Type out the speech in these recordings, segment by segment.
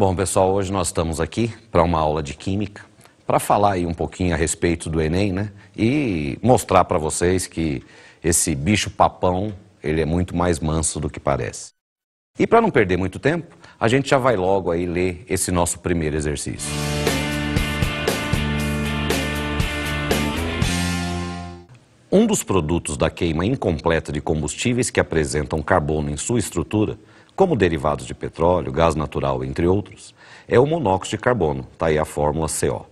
Bom, pessoal, hoje nós estamos aqui para uma aula de Química, para falar aí um pouquinho a respeito do Enem, né? E mostrar para vocês que esse bicho papão, ele é muito mais manso do que parece. E para não perder muito tempo, a gente já vai logo aí ler esse nosso primeiro exercício. Um dos produtos da queima incompleta de combustíveis que apresentam carbono em sua estrutura, como derivados de petróleo, gás natural, entre outros, é o monóxido de carbono, está aí a fórmula CO.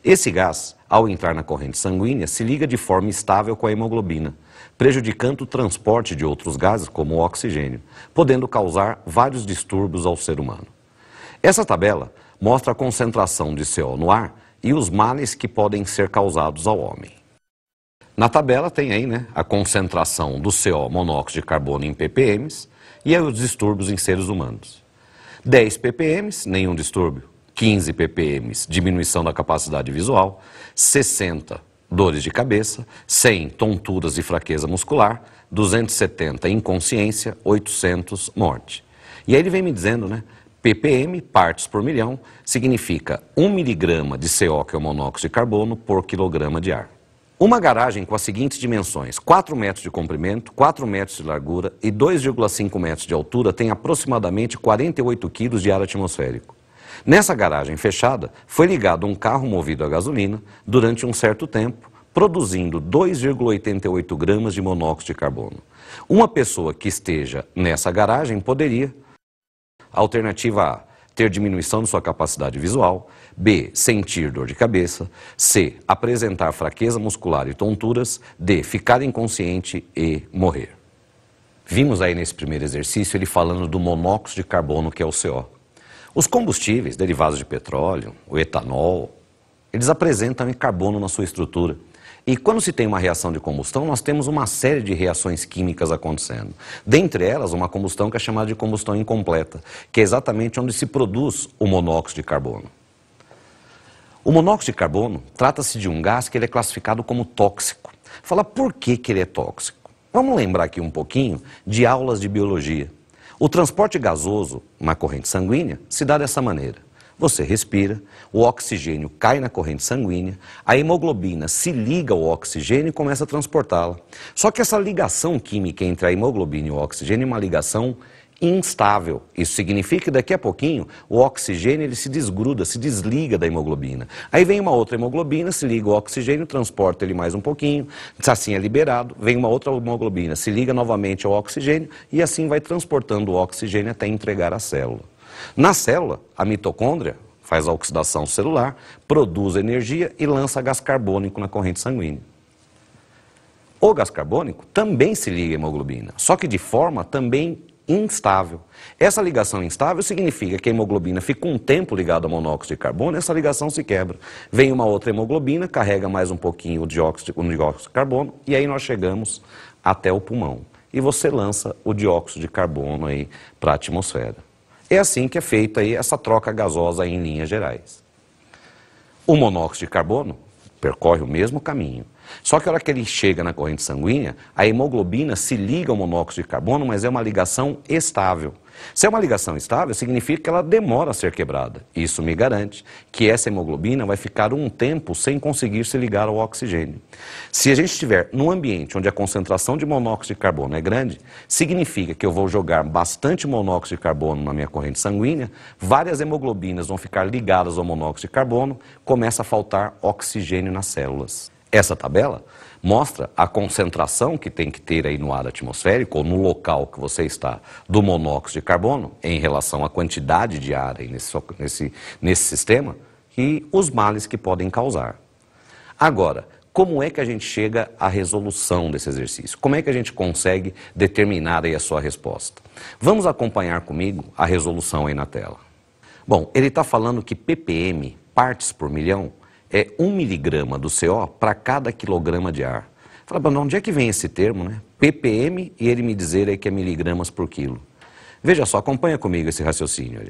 Esse gás, ao entrar na corrente sanguínea, se liga de forma estável com a hemoglobina, prejudicando o transporte de outros gases, como o oxigênio, podendo causar vários distúrbios ao ser humano. Essa tabela mostra a concentração de CO no ar e os males que podem ser causados ao homem. Na tabela tem aí, a concentração do CO, monóxido de carbono, em ppm, e aí os distúrbios em seres humanos. 10 ppm, nenhum distúrbio. 15 ppm, diminuição da capacidade visual. 60, dores de cabeça. 100, tonturas e fraqueza muscular. 270, inconsciência. 800, morte. E aí ele vem me dizendo, ppm, partes por milhão, significa 1 miligrama de CO, que é o monóxido de carbono, por quilograma de ar. Uma garagem com as seguintes dimensões: 4 metros de comprimento, 4 metros de largura e 2,5 metros de altura tem aproximadamente 48 quilos de ar atmosférico. Nessa garagem fechada, foi ligado um carro movido a gasolina durante um certo tempo, produzindo 2,88 gramas de monóxido de carbono. Uma pessoa que esteja nessa garagem poderia: alternativa A, ter diminuição de sua capacidade visual. B, sentir dor de cabeça. C, apresentar fraqueza muscular e tonturas. D, ficar inconsciente e morrer. Vimos aí nesse primeiro exercício ele falando do monóxido de carbono, que é o CO. Os combustíveis derivados de petróleo, o etanol, eles apresentam carbono na sua estrutura. E quando se tem uma reação de combustão, nós temos uma série de reações químicas acontecendo. Dentre elas, uma combustão que é chamada de combustão incompleta, que é exatamente onde se produz o monóxido de carbono. O monóxido de carbono trata-se de um gás que ele é classificado como tóxico. Fala por que ele é tóxico? Vamos lembrar aqui um pouquinho de aulas de biologia. O transporte gasoso na corrente sanguínea se dá dessa maneira. Você respira, o oxigênio cai na corrente sanguínea, a hemoglobina se liga ao oxigênio e começa a transportá-la. Só que essa ligação química entre a hemoglobina e o oxigênio é uma ligação instável. Isso significa que daqui a pouquinho o oxigênio ele se desgruda, se desliga da hemoglobina. Aí vem uma outra hemoglobina, se liga ao oxigênio, transporta ele mais um pouquinho, assim é liberado, vem uma outra hemoglobina, se liga novamente ao oxigênio e assim vai transportando o oxigênio até entregar a célula. Na célula, a mitocôndria faz a oxidação celular, produz energia e lança gás carbônico na corrente sanguínea. O gás carbônico também se liga à hemoglobina, só que de forma também instável. Essa ligação instável significa que a hemoglobina fica um tempo ligada ao monóxido de carbono e essa ligação se quebra. Vem uma outra hemoglobina, carrega mais um pouquinho o dióxido de carbono e aí nós chegamos até o pulmão. E você lança o dióxido de carbono aí para a atmosfera. É assim que é feita aí essa troca gasosa aí em linhas gerais. O monóxido de carbono percorre o mesmo caminho. Só que a hora que ele chega na corrente sanguínea, a hemoglobina se liga ao monóxido de carbono, mas é uma ligação estável. Se é uma ligação estável, significa que ela demora a ser quebrada. Isso me garante que essa hemoglobina vai ficar um tempo sem conseguir se ligar ao oxigênio. Se a gente estiver num ambiente onde a concentração de monóxido de carbono é grande, significa que eu vou jogar bastante monóxido de carbono na minha corrente sanguínea, várias hemoglobinas vão ficar ligadas ao monóxido de carbono, começa a faltar oxigênio nas células. Essa tabela mostra a concentração que tem que ter aí no ar atmosférico, ou no local que você está, do monóxido de carbono, em relação à quantidade de ar aí nesse sistema, e os males que podem causar. Agora, como é que a gente chega à resolução desse exercício? Como é que a gente consegue determinar aí a sua resposta? Vamos acompanhar comigo a resolução aí na tela. Bom, ele está falando que ppm, partes por milhão, é 1 miligrama do CO para cada quilograma de ar. Fala, mas onde é que vem esse termo, ppm, e ele me dizer aí que é miligramas por quilo. Veja só, acompanha comigo esse raciocínio.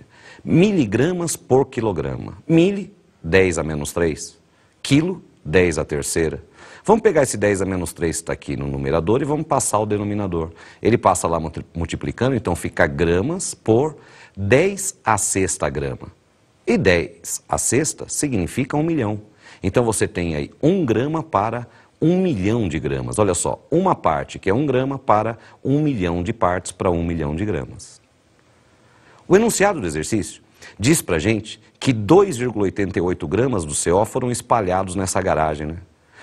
Miligramas por quilograma. Mili, 10 a menos 3. Quilo, 10 a terceira. Vamos pegar esse 10 a menos 3 que está aqui no numerador e vamos passar ao denominador. Ele passa lá multiplicando, então fica gramas por 10 a sexta grama. E 10 a sexta significa 1 milhão. Então você tem aí 1 grama para 1 milhão de gramas. Olha só, uma parte que é 1 grama para 1 milhão de partes para 1 milhão de gramas. O enunciado do exercício diz pra gente que 2,88 gramas do CO foram espalhados nessa garagem, né?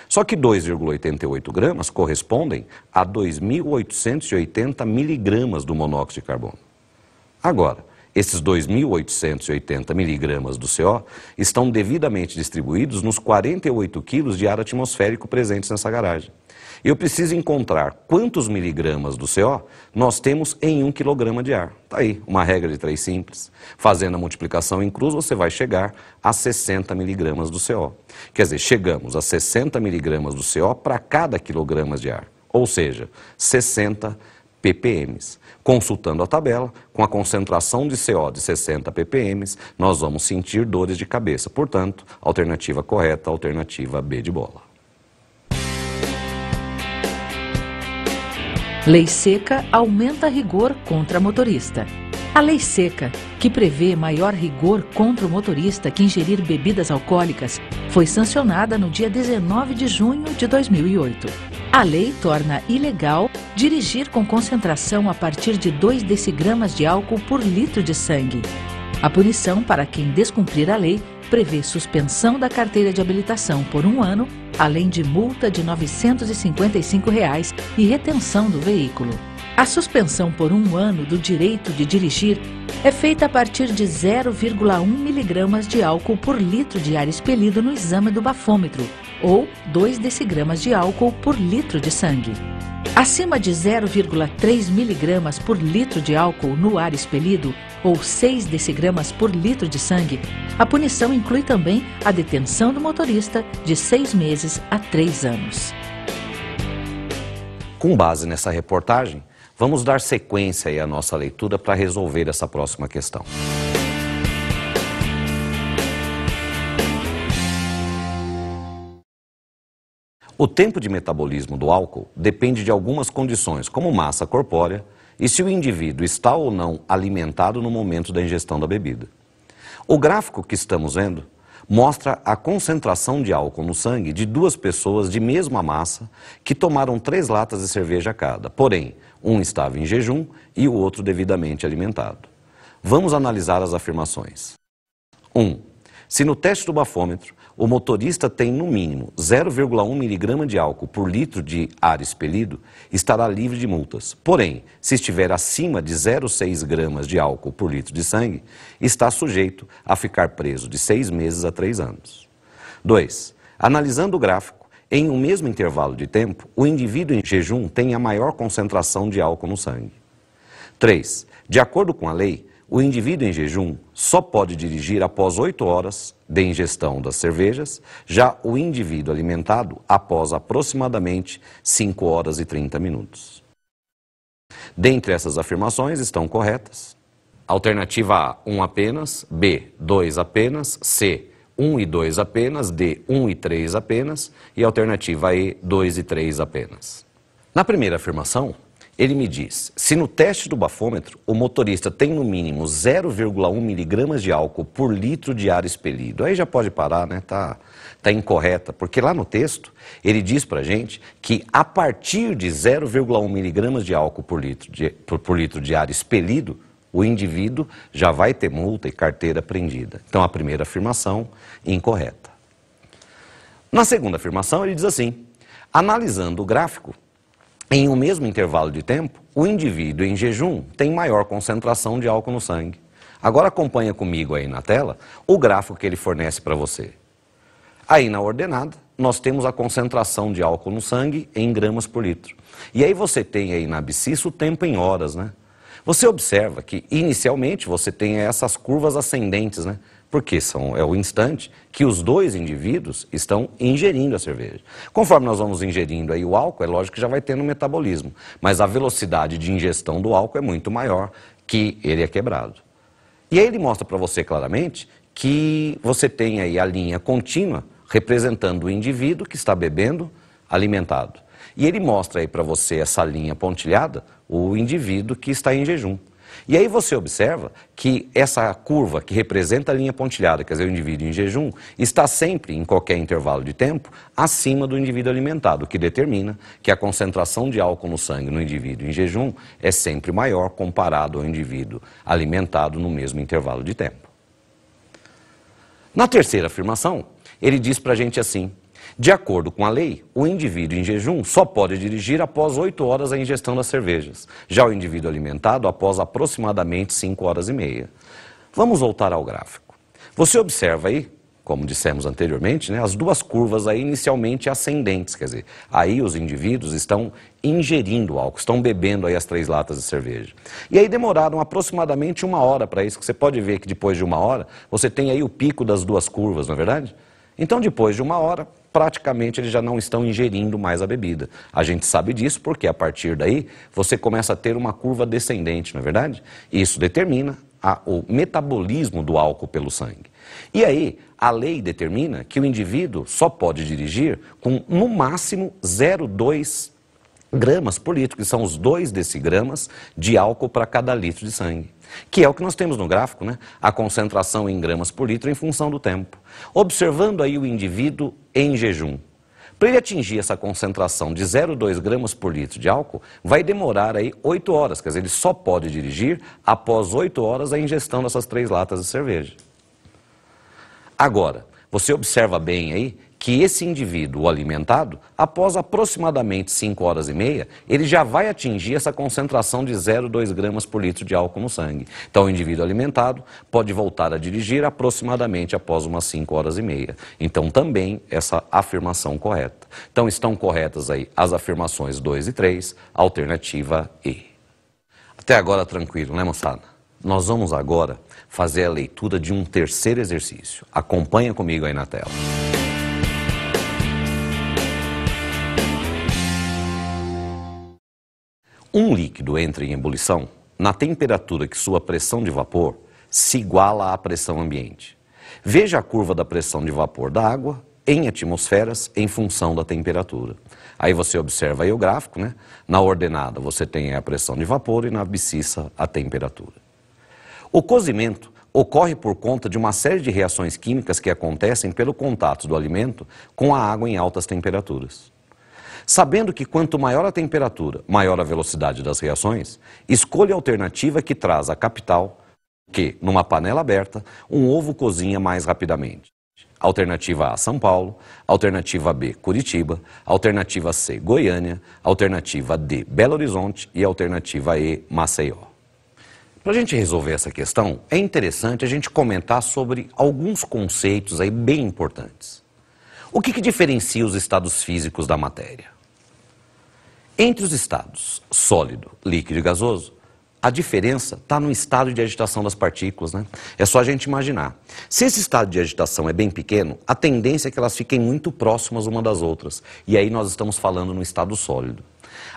Só que 2,88 gramas correspondem a 2.880 miligramas do monóxido de carbono. Agora, esses 2.880 miligramas do CO estão devidamente distribuídos nos 48 quilos de ar atmosférico presentes nessa garagem. Eu preciso encontrar quantos miligramas do CO nós temos em 1 quilograma de ar. Está aí, uma regra de 3 simples. Fazendo a multiplicação em cruz, você vai chegar a 60 miligramas do CO. Quer dizer, chegamos a 60 miligramas do CO para cada quilograma de ar. Ou seja, 60 ppm. Consultando a tabela, com a concentração de CO de 60 ppm, nós vamos sentir dores de cabeça. Portanto, alternativa correta, alternativa B de bola. Lei seca aumenta rigor contra motorista. A lei seca, que prevê maior rigor contra o motorista que ingerir bebidas alcoólicas, foi sancionada no dia 19 de junho de 2008. A lei torna ilegal dirigir com concentração a partir de 2 decigramas de álcool por litro de sangue. A punição para quem descumprir a lei prevê suspensão da carteira de habilitação por 1 ano, além de multa de R$ 955 e retenção do veículo. A suspensão por 1 ano do direito de dirigir é feita a partir de 0,1 miligramas de álcool por litro de ar expelido no exame do bafômetro, ou 2 decigramas de álcool por litro de sangue. Acima de 0,3 miligramas por litro de álcool no ar expelido, ou 6 decigramas por litro de sangue, a punição inclui também a detenção do motorista de 6 meses a 3 anos. Com base nessa reportagem, vamos dar sequência aí à nossa leitura para resolver essa próxima questão. O tempo de metabolismo do álcool depende de algumas condições, como massa corpórea e se o indivíduo está ou não alimentado no momento da ingestão da bebida. O gráfico que estamos vendo mostra a concentração de álcool no sangue de 2 pessoas de mesma massa que tomaram 3 latas de cerveja cada. Porém, um estava em jejum e o outro devidamente alimentado. Vamos analisar as afirmações. 1. Se no teste do bafômetro o motorista tem no mínimo 0,1 miligrama de álcool por litro de ar expelido, estará livre de multas. Porém, se estiver acima de 0,6 gramas de álcool por litro de sangue, está sujeito a ficar preso de 6 meses a 3 anos. 2. Analisando o gráfico, em um mesmo intervalo de tempo, o indivíduo em jejum tem a maior concentração de álcool no sangue. 3. De acordo com a lei, o indivíduo em jejum só pode dirigir após 8 horas de ingestão das cervejas, já o indivíduo alimentado após aproximadamente 5 horas e 30 minutos. Dentre essas afirmações estão corretas. Alternativa A, 1 apenas, B, 2 apenas, C, 1 e 2 apenas, D, 1 e 3 apenas, e alternativa E, 2 e 3 apenas. Na primeira afirmação, ele me diz, se no teste do bafômetro o motorista tem no mínimo 0,1 miligramas de álcool por litro de ar expelido, aí já pode parar, né? Tá incorreta, porque lá no texto ele diz pra gente que a partir de 0,1 miligramas de álcool por litro de ar expelido, o indivíduo já vai ter multa e carteira apreendida. Então a primeira afirmação, incorreta. Na segunda afirmação ele diz assim, analisando o gráfico, em um mesmo intervalo de tempo, o indivíduo em jejum tem maior concentração de álcool no sangue. Agora acompanha comigo aí na tela o gráfico que ele fornece para você. Aí na ordenada, nós temos a concentração de álcool no sangue em gramas por litro. E aí você tem aí na abscissa o tempo em horas, né? Você observa que inicialmente você tem essas curvas ascendentes, né? Porque é o instante que os 2 indivíduos estão ingerindo a cerveja. Conforme nós vamos ingerindo aí o álcool, é lógico que já vai tendo metabolismo, mas a velocidade de ingestão do álcool é muito maior que ele é quebrado. E aí ele mostra para você claramente que você tem aí a linha contínua representando o indivíduo que está bebendo alimentado. E ele mostra aí para você essa linha pontilhada, o indivíduo que está em jejum. E aí você observa que essa curva que representa a linha pontilhada, quer dizer, o indivíduo em jejum, está sempre, em qualquer intervalo de tempo, acima do indivíduo alimentado, o que determina que a concentração de álcool no sangue no indivíduo em jejum é sempre maior comparado ao indivíduo alimentado no mesmo intervalo de tempo. Na terceira afirmação, ele diz para a gente assim: de acordo com a lei, o indivíduo em jejum só pode dirigir após 8 horas a ingestão das cervejas, já o indivíduo alimentado após aproximadamente 5 horas e meia. Vamos voltar ao gráfico. Você observa aí, como dissemos anteriormente, né, as duas curvas aí inicialmente ascendentes, quer dizer, aí os indivíduos estão ingerindo álcool, estão bebendo aí as 3 latas de cerveja. E aí demoraram aproximadamente 1 hora para isso, que você pode ver que depois de 1 hora, você tem aí o pico das duas curvas, não é verdade? Então, depois de 1 hora, praticamente eles já não estão ingerindo mais a bebida. A gente sabe disso porque, a partir daí, você começa a ter uma curva descendente, não é verdade? Isso determina o metabolismo do álcool pelo sangue. E aí, a lei determina que o indivíduo só pode dirigir com, no máximo, 0,2 gramas por litro, que são os 2 decigramas de álcool para cada litro de sangue. Que é o que nós temos no gráfico, né? A concentração em gramas por litro em função do tempo. Observando aí o indivíduo em jejum. Para ele atingir essa concentração de 0,2 gramas por litro de álcool, vai demorar aí 8 horas, quer dizer, ele só pode dirigir após 8 horas a ingestão dessas 3 latas de cerveja. Agora, você observa bem aí que esse indivíduo alimentado, após aproximadamente 5 horas e meia, ele já vai atingir essa concentração de 0,2 gramas por litro de álcool no sangue. Então, o indivíduo alimentado pode voltar a dirigir aproximadamente após umas 5 horas e meia. Então, também essa afirmação correta. Então, estão corretas aí as afirmações 2 e 3, alternativa E. Até agora tranquilo, né, moçada? Nós vamos agora fazer a leitura de um terceiro exercício. Acompanha comigo aí na tela. Um líquido entra em ebulição na temperatura que sua pressão de vapor se iguala à pressão ambiente. Veja a curva da pressão de vapor da água em atmosferas em função da temperatura. Aí você observa aí o gráfico, né? Na ordenada você tem a pressão de vapor e na abscissa a temperatura. O cozimento ocorre por conta de uma série de reações químicas que acontecem pelo contato do alimento com a água em altas temperaturas. Sabendo que quanto maior a temperatura, maior a velocidade das reações, escolha a alternativa que traz a capital que, numa panela aberta, um ovo cozinha mais rapidamente. Alternativa A, São Paulo. Alternativa B, Curitiba. Alternativa C, Goiânia. Alternativa D, Belo Horizonte. E alternativa E, Maceió. Para a gente resolver essa questão, é interessante a gente comentar sobre alguns conceitos aí bem importantes. O que diferencia os estados físicos da matéria? Entre os estados sólido, líquido e gasoso, a diferença está no estado de agitação das partículas, né? É só a gente imaginar. Se esse estado de agitação é bem pequeno, a tendência é que elas fiquem muito próximas uma das outras. E aí nós estamos falando no estado sólido.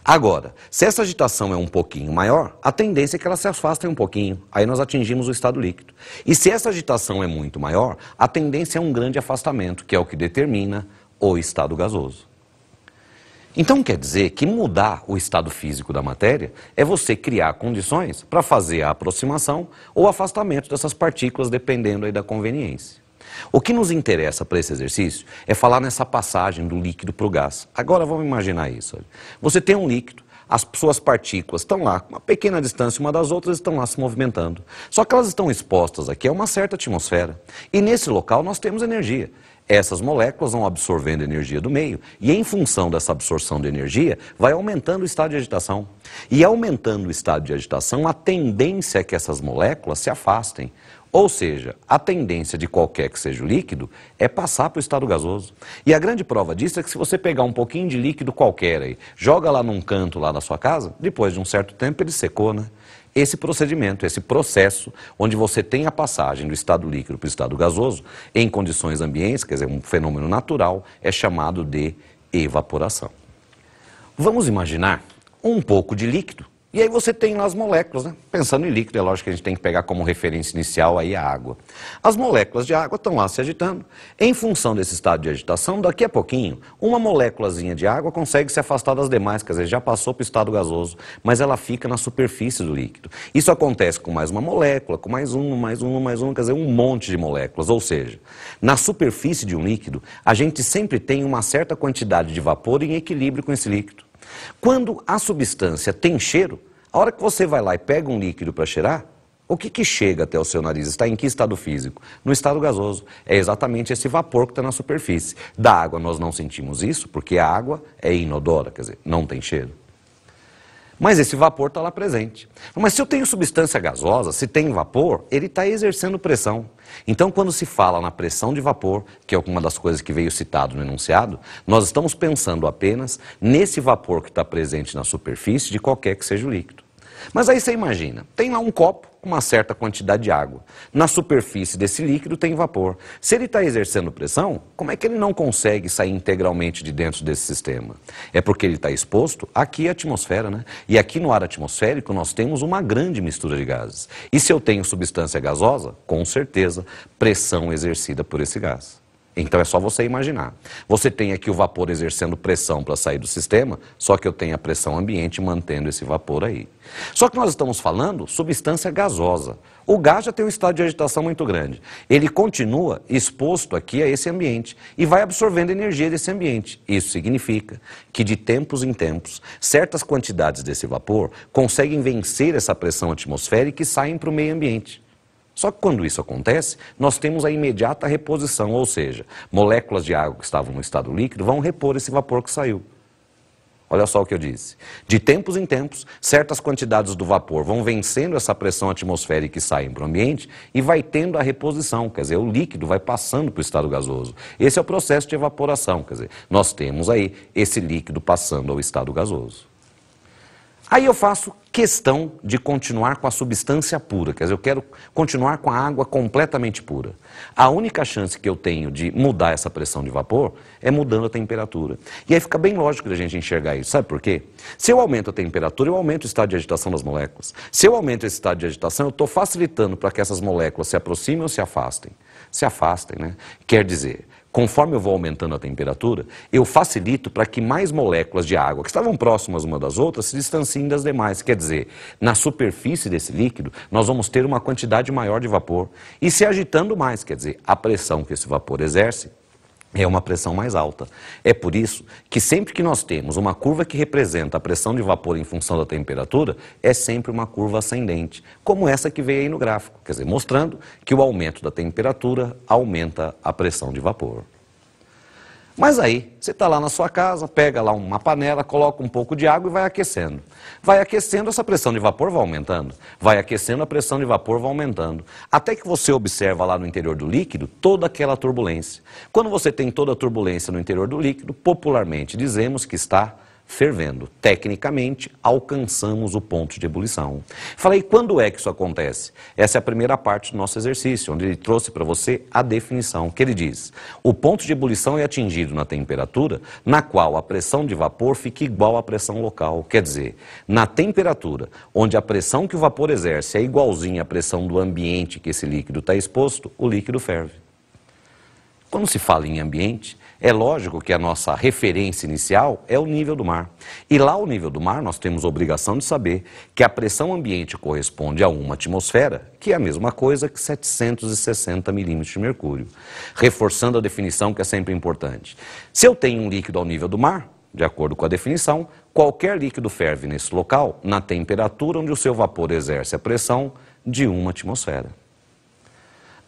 Agora, se essa agitação é um pouquinho maior, a tendência é que elas se afastem um pouquinho. Aí nós atingimos o estado líquido. E se essa agitação é muito maior, a tendência é um grande afastamento, que é o que determina o estado gasoso. Então quer dizer que mudar o estado físico da matéria é você criar condições para fazer a aproximação ou afastamento dessas partículas, dependendo aí da conveniência. O que nos interessa para esse exercício é falar nessa passagem do líquido para o gás. Agora vamos imaginar isso. Olha. Você tem um líquido, as suas partículas estão lá, uma pequena distância uma das outras, estão lá se movimentando. Só que elas estão expostas aqui a uma certa atmosfera. E nesse local nós temos energia. Essas moléculas vão absorvendo energia do meio e, em função dessa absorção de energia, vai aumentando o estado de agitação. E aumentando o estado de agitação, a tendência é que essas moléculas se afastem. Ou seja, a tendência de qualquer que seja o líquido é passar para o estado gasoso. E a grande prova disso é que se você pegar um pouquinho de líquido qualquer aí, joga lá num canto lá da sua casa, depois de um certo tempo ele secou, né? Esse procedimento, esse processo, onde você tem a passagem do estado líquido para o estado gasoso, em condições ambientes, quer dizer, um fenômeno natural, é chamado de evaporação. Vamos imaginar um pouco de líquido E aí você tem lá as moléculas, né? Pensando em líquido, é lógico que a gente tem que pegar como referência inicial aí a água. As moléculas de água estão lá se agitando. Em função desse estado de agitação, daqui a pouquinho, uma moléculazinha de água consegue se afastar das demais, quer dizer, já passou para o estado gasoso, mas ela fica na superfície do líquido. Isso acontece com mais uma molécula, com mais uma, quer dizer, um monte de moléculas. Ou seja, na superfície de um líquido, a gente sempre tem uma certa quantidade de vapor em equilíbrio com esse líquido. Quando a substância tem cheiro, a hora que você vai lá e pega um líquido para cheirar, o que chega até o seu nariz? Está em que estado físico? No estado gasoso. É exatamente esse vapor que está na superfície. Da água nós não sentimos isso, porque a água é inodora, quer dizer, não tem cheiro. Mas esse vapor está lá presente. Mas se eu tenho substância gasosa, se tem vapor, ele está exercendo pressão. Então, quando se fala na pressão de vapor, que é uma das coisas que veio citado no enunciado, nós estamos pensando apenas nesse vapor que está presente na superfície de qualquer que seja o líquido. Mas aí você imagina, tem lá um copo com uma certa quantidade de água. Na superfície desse líquido tem vapor. Se ele está exercendo pressão, como é que ele não consegue sair integralmente de dentro desse sistema? É porque ele está exposto aqui à atmosfera, né? E aqui no ar atmosférico nós temos uma grande mistura de gases. E se eu tenho substância gasosa, com certeza, pressão exercida por esse gás. Então é só você imaginar. Você tem aqui o vapor exercendo pressão para sair do sistema, só que eu tenho a pressão ambiente mantendo esse vapor aí. Só que nós estamos falando substância gasosa. O gás já tem um estado de agitação muito grande. Ele continua exposto aqui a esse ambiente e vai absorvendo energia desse ambiente. Isso significa que de tempos em tempos, certas quantidades desse vapor conseguem vencer essa pressão atmosférica e saem para o meio ambiente. Só que quando isso acontece, nós temos a imediata reposição, ou seja, moléculas de água que estavam no estado líquido vão repor esse vapor que saiu. Olha só o que eu disse. De tempos em tempos, certas quantidades do vapor vão vencendo essa pressão atmosférica e saem para o ambiente e vai tendo a reposição, quer dizer, o líquido vai passando para o estado gasoso. Esse é o processo de evaporação, quer dizer, nós temos aí esse líquido passando ao estado gasoso. Aí eu faço questão de continuar com a substância pura, quer dizer, eu quero continuar com a água completamente pura. A única chance que eu tenho de mudar essa pressão de vapor é mudando a temperatura. E aí fica bem lógico da gente enxergar isso, sabe por quê? Se eu aumento a temperatura, eu aumento o estado de agitação das moléculas. Se eu aumento esse estado de agitação, eu estou facilitando para que essas moléculas se aproximem ou se afastem. Se afastem, né? Quer dizer, conforme eu vou aumentando a temperatura, eu facilito para que mais moléculas de água que estavam próximas uma das outras se distanciem das demais. Quer dizer, na superfície desse líquido, nós vamos ter uma quantidade maior de vapor e se agitando mais, quer dizer, a pressão que esse vapor exerce é uma pressão mais alta. É por isso que sempre que nós temos uma curva que representa a pressão de vapor em função da temperatura, é sempre uma curva ascendente, como essa que veio aí no gráfico, quer dizer, mostrando que o aumento da temperatura aumenta a pressão de vapor. Mas aí, você está lá na sua casa, pega lá uma panela, coloca um pouco de água e vai aquecendo. Vai aquecendo, essa pressão de vapor vai aumentando. Vai aquecendo, a pressão de vapor vai aumentando. Até que você observa lá no interior do líquido toda aquela turbulência. Quando você tem toda a turbulência no interior do líquido, popularmente dizemos que está fervendo. Tecnicamente, alcançamos o ponto de ebulição. Falei, quando é que isso acontece? Essa é a primeira parte do nosso exercício, onde ele trouxe para você a definição, que ele diz: o ponto de ebulição é atingido na temperatura na qual a pressão de vapor fica igual à pressão local. Quer dizer, na temperatura onde a pressão que o vapor exerce é igualzinha à pressão do ambiente que esse líquido está exposto, o líquido ferve. Quando se fala em ambiente, é lógico que a nossa referência inicial é o nível do mar. E lá ao nível do mar nós temos a obrigação de saber que a pressão ambiente corresponde a uma atmosfera, que é a mesma coisa que 760 milímetros de mercúrio. Reforçando a definição que é sempre importante. Se eu tenho um líquido ao nível do mar, de acordo com a definição, qualquer líquido ferve nesse local na temperatura onde o seu vapor exerce a pressão de uma atmosfera.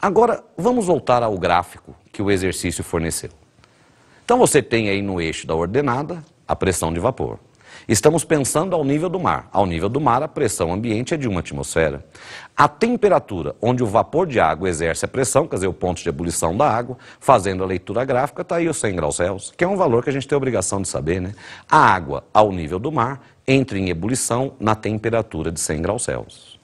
Agora, vamos voltar ao gráfico que o exercício forneceu. Então você tem aí no eixo da ordenada a pressão de vapor. Estamos pensando ao nível do mar. Ao nível do mar, a pressão ambiente é de uma atmosfera. A temperatura onde o vapor de água exerce a pressão, quer dizer, o ponto de ebulição da água, fazendo a leitura gráfica, está aí os 100 graus Celsius, que é um valor que a gente tem a obrigação de saber, né? A água, ao nível do mar, entra em ebulição na temperatura de 100 graus Celsius.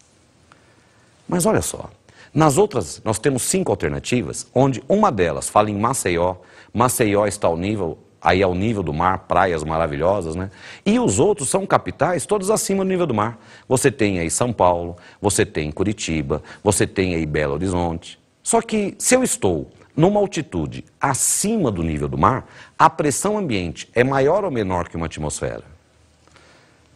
Mas olha só. Nas outras, nós temos 5 alternativas, onde uma delas fala em Maceió. Maceió está ao nível aí ao nível do mar, praias maravilhosas, né? E os outros são capitais, todos acima do nível do mar. Você tem aí São Paulo, você tem Curitiba, você tem aí Belo Horizonte. Só que se eu estou numa altitude acima do nível do mar, a pressão ambiente é maior ou menor que uma atmosfera?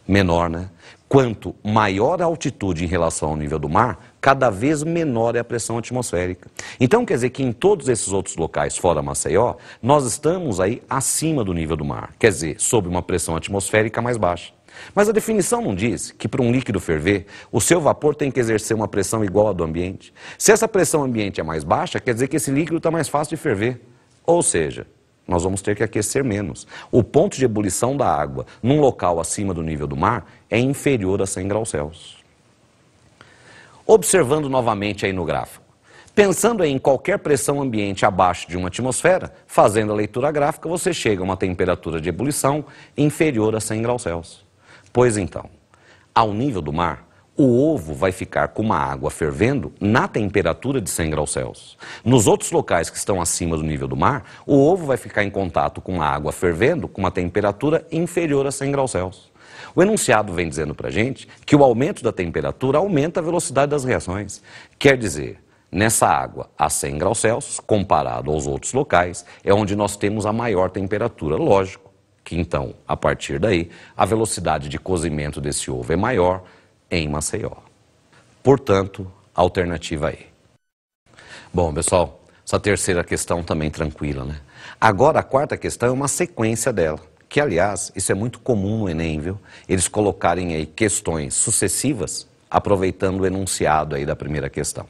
Menor, né? Quanto maior a altitude em relação ao nível do mar, cada vez menor é a pressão atmosférica. Então quer dizer que em todos esses outros locais fora Maceió, nós estamos aí acima do nível do mar. Quer dizer, sob uma pressão atmosférica mais baixa. Mas a definição não diz que para um líquido ferver, o seu vapor tem que exercer uma pressão igual à do ambiente. Se essa pressão ambiente é mais baixa, quer dizer que esse líquido está mais fácil de ferver. Ou seja, nós vamos ter que aquecer menos. O ponto de ebulição da água num local acima do nível do mar é inferior a 100 graus Celsius. Observando novamente aí no gráfico. Pensando em qualquer pressão ambiente abaixo de uma atmosfera, fazendo a leitura gráfica, você chega a uma temperatura de ebulição inferior a 100 graus Celsius. Pois então, ao nível do mar, o ovo vai ficar com uma água fervendo na temperatura de 100 graus Celsius. Nos outros locais que estão acima do nível do mar, o ovo vai ficar em contato com uma água fervendo com uma temperatura inferior a 100 graus Celsius. O enunciado vem dizendo para a gente que o aumento da temperatura aumenta a velocidade das reações. Quer dizer, nessa água a 100 graus Celsius, comparado aos outros locais, é onde nós temos a maior temperatura, lógico. Que então, a partir daí, a velocidade de cozimento desse ovo é maior em Maceió. Portanto, alternativa E. Bom, pessoal, essa terceira questão também tranquila, né? Agora, a quarta questão é uma sequência dela, que, aliás, isso é muito comum no Enem, viu? Eles colocarem aí questões sucessivas, aproveitando o enunciado aí da primeira questão.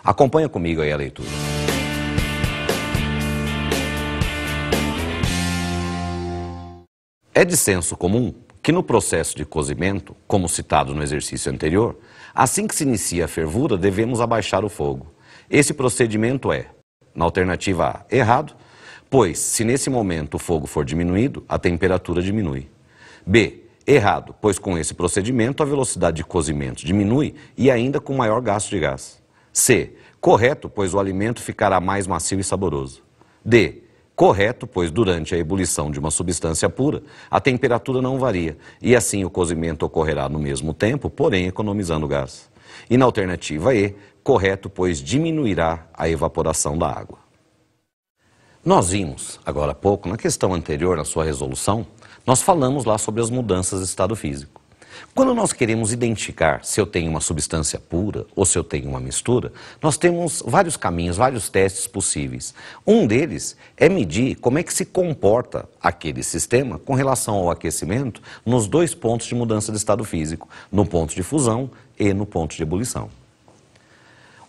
Acompanha comigo aí a leitura. É de senso comum que no processo de cozimento, como citado no exercício anterior, assim que se inicia a fervura, devemos abaixar o fogo. Esse procedimento é, na alternativa A, errado, pois se nesse momento o fogo for diminuído, a temperatura diminui. B, errado, pois com esse procedimento a velocidade de cozimento diminui e ainda com maior gasto de gás. C, correto, pois o alimento ficará mais macio e saboroso. D, correto, pois durante a ebulição de uma substância pura, a temperatura não varia, e assim o cozimento ocorrerá no mesmo tempo, porém economizando gás. E na alternativa E, correto, pois diminuirá a evaporação da água. Nós vimos, agora há pouco, na questão anterior, na sua resolução, nós falamos lá sobre as mudanças de estado físico. Quando nós queremos identificar se eu tenho uma substância pura ou se eu tenho uma mistura, nós temos vários caminhos, vários testes possíveis. Um deles é medir como é que se comporta aquele sistema com relação ao aquecimento nos dois pontos de mudança de estado físico, no ponto de fusão e no ponto de ebulição.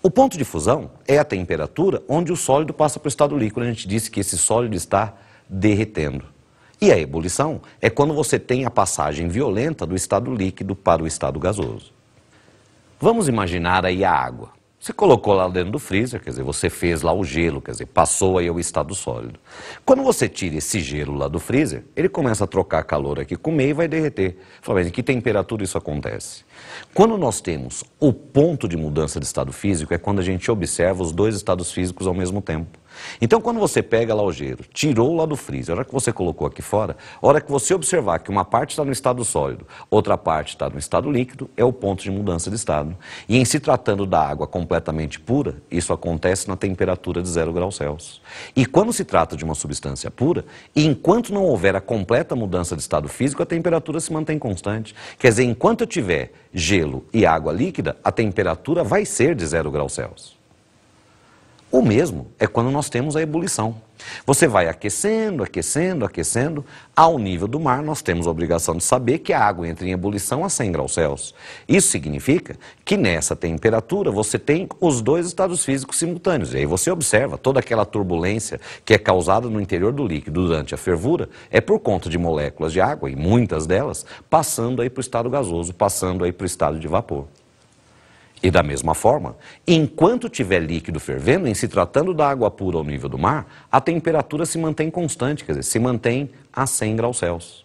O ponto de fusão é a temperatura onde o sólido passa para o estado líquido. A gente disse que esse sólido está derretendo. E a ebulição é quando você tem a passagem violenta do estado líquido para o estado gasoso. Vamos imaginar aí a água. Você colocou lá dentro do freezer, quer dizer, você fez lá o gelo, quer dizer, passou aí ao estado sólido. Quando você tira esse gelo lá do freezer, ele começa a trocar calor aqui com o meio e vai derreter. Fala, mas em que temperatura isso acontece? Quando nós temos o ponto de mudança de estado físico, é quando a gente observa os dois estados físicos ao mesmo tempo. Então, quando você pega lá o gelo, tirou lá do freezer, a hora que você colocou aqui fora, a hora que você observar que uma parte está no estado sólido, outra parte está no estado líquido, é o ponto de mudança de estado. E em se tratando da água completamente pura, isso acontece na temperatura de 0 graus Celsius. E quando se trata de uma substância pura, enquanto não houver a completa mudança de estado físico, a temperatura se mantém constante. Quer dizer, enquanto eu tiver gelo e água líquida, a temperatura vai ser de 0 graus Celsius. O mesmo é quando nós temos a ebulição. Você vai aquecendo, aquecendo, aquecendo. Ao nível do mar, nós temos a obrigação de saber que a água entra em ebulição a 100 graus Celsius. Isso significa que nessa temperatura você tem os dois estados físicos simultâneos. E aí você observa toda aquela turbulência que é causada no interior do líquido durante a fervura, é por conta de moléculas de água, e muitas delas, passando aí para o estado gasoso, passando aí para o estado de vapor. E da mesma forma, enquanto tiver líquido fervendo, em se tratando da água pura ao nível do mar, a temperatura se mantém constante, quer dizer, se mantém a 100 graus Celsius.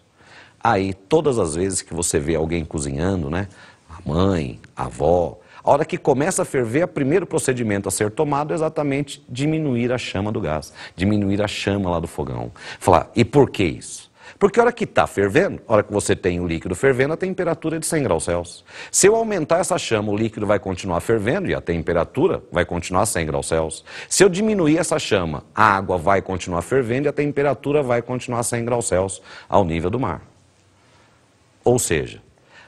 Aí, todas as vezes que você vê alguém cozinhando, né, a mãe, a avó, A hora que começa a ferver, o primeiro procedimento a ser tomado é exatamente diminuir a chama do gás, diminuir a chama lá do fogão. Falar, e por que isso? Porque a hora que está fervendo, a hora que você tem o líquido fervendo, a temperatura é de 100 graus Celsius. Se eu aumentar essa chama, o líquido vai continuar fervendo e a temperatura vai continuar a 100 graus Celsius. Se eu diminuir essa chama, a água vai continuar fervendo e a temperatura vai continuar a 100 graus Celsius ao nível do mar. Ou seja,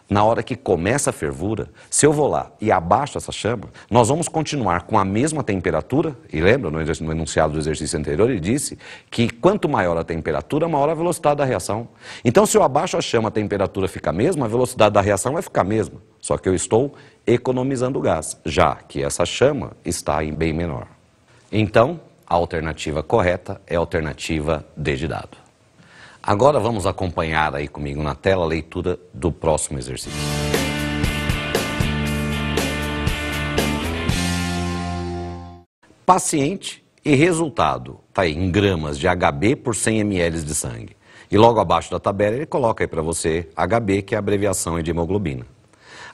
na hora que começa a fervura, se eu vou lá e abaixo essa chama, nós vamos continuar com a mesma temperatura, e lembra, no enunciado do exercício anterior, ele disse que quanto maior a temperatura, maior a velocidade da reação. Então, se eu abaixo a chama, a temperatura fica a mesma, a velocidade da reação vai ficar a mesma, só que eu estou economizando gás, já que essa chama está em bem menor. Então, a alternativa correta é a alternativa D de dado. Agora vamos acompanhar aí comigo na tela a leitura do próximo exercício. Paciente e resultado, está aí em gramas de HB por 100 ml de sangue. E logo abaixo da tabela ele coloca aí para você HB, que é a abreviação de hemoglobina.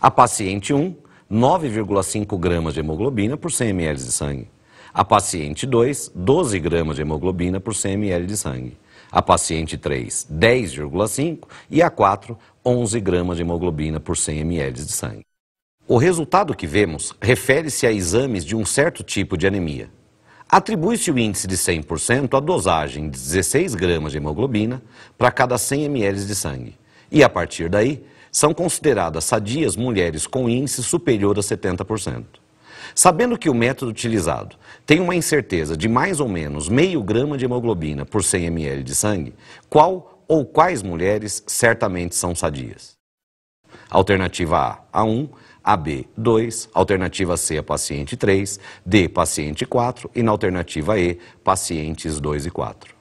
A paciente 1, 9,5 gramas de hemoglobina por 100 ml de sangue. A paciente 2, 12 gramas de hemoglobina por 100 ml de sangue. A paciente 3, 10,5 e a 4, 11 gramas de hemoglobina por 100 ml de sangue. O resultado que vemos refere-se a exames de um certo tipo de anemia. Atribui-se o índice de 100% à dosagem de 16 gramas de hemoglobina para cada 100 ml de sangue. E a partir daí, são consideradas sadias mulheres com índice superior a 70%. Sabendo que o método utilizado tem uma incerteza de mais ou menos meio grama de hemoglobina por 100 ml de sangue, qual ou quais mulheres certamente são sadias? Alternativa A, A1, AB, 2, alternativa C, a paciente 3, D, paciente 4 e na alternativa E, pacientes 2 e 4.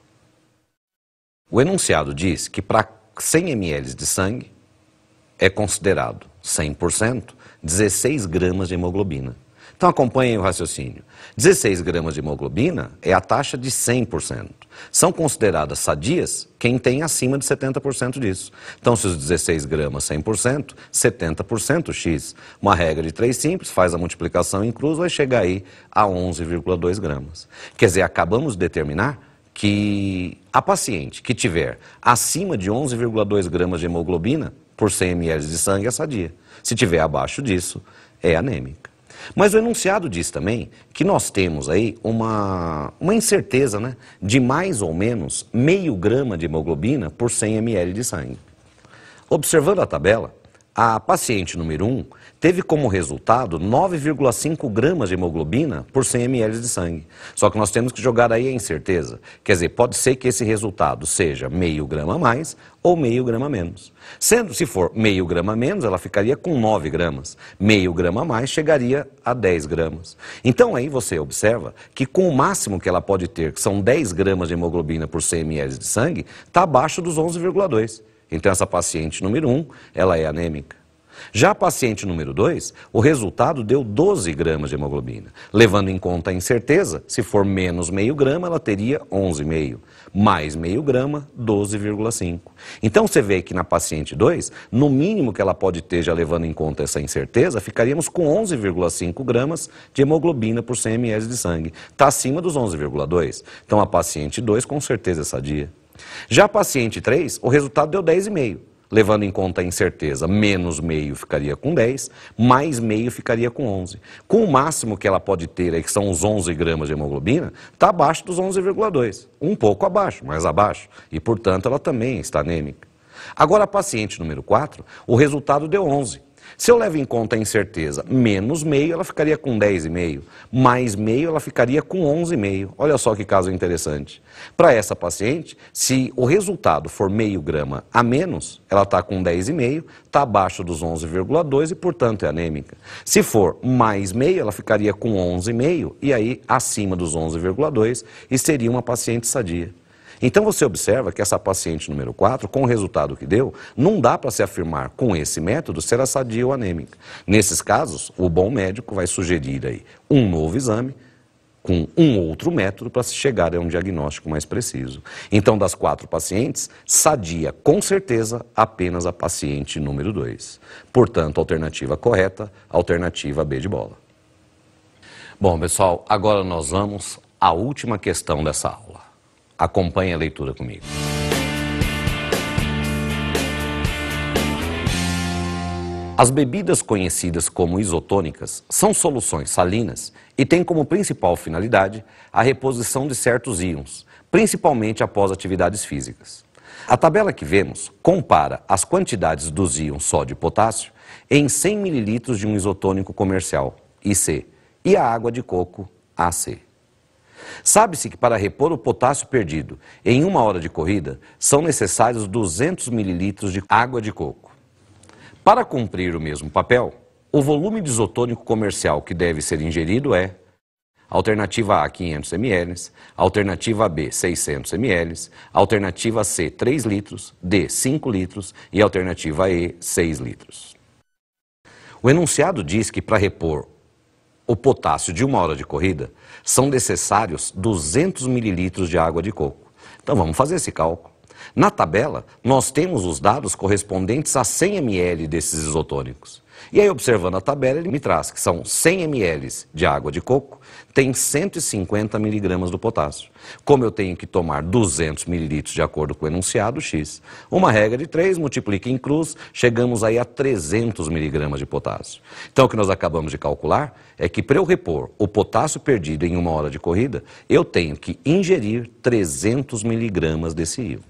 O enunciado diz que para 100 ml de sangue é considerado 100% 16 gramas de hemoglobina. Então acompanhem o raciocínio. 16 gramas de hemoglobina é a taxa de 100%. São consideradas sadias quem tem acima de 70% disso. Então se os 16 gramas 100%, 70% X. Uma regra de 3 simples, faz a multiplicação em cruz, vai chegar aí a 11,2 gramas. Quer dizer, acabamos de determinar que a paciente que tiver acima de 11,2 gramas de hemoglobina por 100 ml de sangue é sadia. Se tiver abaixo disso, é anêmica. Mas o enunciado diz também que nós temos aí uma incerteza, né, de mais ou menos meio grama de hemoglobina por 100 ml de sangue. Observando a tabela, a paciente número 1 teve como resultado 9,5 gramas de hemoglobina por 100 ml de sangue. Só que nós temos que jogar aí a incerteza. Quer dizer, pode ser que esse resultado seja meio grama a mais ou meio grama a menos. Sendo, se for meio grama a menos, ela ficaria com 9 gramas. Meio grama a mais chegaria a 10 gramas. Então aí você observa que com o máximo que ela pode ter, que são 10 gramas de hemoglobina por 100 ml de sangue, está abaixo dos 11,2. Então essa paciente número 1, ela é anêmica. Já a paciente número 2, o resultado deu 12 gramas de hemoglobina. Levando em conta a incerteza, se for menos meio grama, ela teria 11,5. Mais meio grama, 12,5. Então você vê que na paciente 2, no mínimo que ela pode ter, já levando em conta essa incerteza, ficaríamos com 11,5 gramas de hemoglobina por 100 ml de sangue. Está acima dos 11,2. Então a paciente 2 com certeza é sadia. Já a paciente 3, o resultado deu 10,5. Levando em conta a incerteza, menos meio ficaria com 10, mais meio ficaria com 11. Com o máximo que ela pode ter, aí, que são os 11 gramas de hemoglobina, está abaixo dos 11,2. Um pouco abaixo, mas abaixo. E, portanto, ela também está anêmica. Agora, a paciente número 4, o resultado deu 11. Se eu levo em conta a incerteza, menos meio, ela ficaria com 10,5. Mais meio, ela ficaria com 11,5. Olha só que caso interessante. Para essa paciente, se o resultado for meio grama a menos, ela está com 10,5, está abaixo dos 11,2 e, portanto, é anêmica. Se for mais meio, ela ficaria com 11,5 e aí acima dos 11,2 e seria uma paciente sadia. Então você observa que essa paciente número 4, com o resultado que deu, não dá para se afirmar com esse método se ela é sadia ou anêmica. Nesses casos, o bom médico vai sugerir aí um novo exame com um outro método para se chegar a um diagnóstico mais preciso. Então, das 4 pacientes, sadia com certeza apenas a paciente número 2. Portanto, alternativa correta, alternativa B de bola. Bom, pessoal, agora nós vamos à última questão dessa aula. Acompanhe a leitura comigo. As bebidas conhecidas como isotônicas são soluções salinas e têm como principal finalidade a reposição de certos íons, principalmente após atividades físicas. A tabela que vemos compara as quantidades dos íons sódio e potássio em 100 ml de um isotônico comercial, IC, e a água de coco, AC. Sabe-se que para repor o potássio perdido em 1 hora de corrida são necessários 200 ml de água de coco. Para cumprir o mesmo papel, o volume de isotônico comercial que deve ser ingerido é: alternativa A, 500 ml, alternativa B, 600 ml, alternativa C, 3 litros, D, 5 litros e alternativa E, 6 litros. O enunciado diz que para repor o potássio de 1 hora de corrida são necessários 200 ml de água de coco. Então vamos fazer esse cálculo. Na tabela, nós temos os dados correspondentes a 100 ml desses isotônicos. E aí, observando a tabela, ele me traz que são 100 ml de água de coco, tem 150 mg do potássio. Como eu tenho que tomar 200 ml de acordo com o enunciado X, uma regra de 3, multiplica em cruz, chegamos aí a 300 mg de potássio. Então, o que nós acabamos de calcular é que para eu repor o potássio perdido em 1 hora de corrida, eu tenho que ingerir 300 mg desse íon.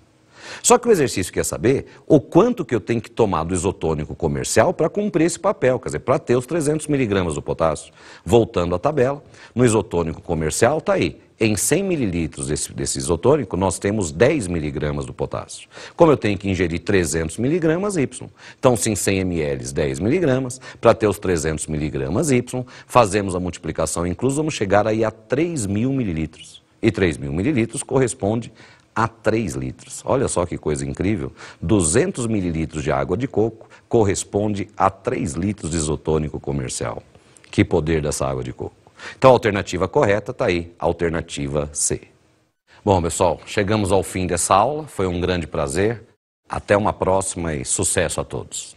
Só que o exercício quer saber o quanto que eu tenho que tomar do isotônico comercial para cumprir esse papel, quer dizer, para ter os 300 mg do potássio. Voltando à tabela, no isotônico comercial está aí, em 100 ml desse isotônico, nós temos 10 mg do potássio. Como eu tenho que ingerir 300 mg, Y. Então, se em 100 ml, 10 mg, para ter os 300 mg, Y, fazemos a multiplicação incluso, vamos chegar aí a 3.000 ml. E 3.000 ml corresponde a 3 litros. Olha só que coisa incrível. 200 ml de água de coco corresponde a 3 litros de isotônico comercial. Que poder dessa água de coco. Então a alternativa correta está aí, alternativa C. Bom, pessoal, chegamos ao fim dessa aula. Foi um grande prazer. Até uma próxima e sucesso a todos.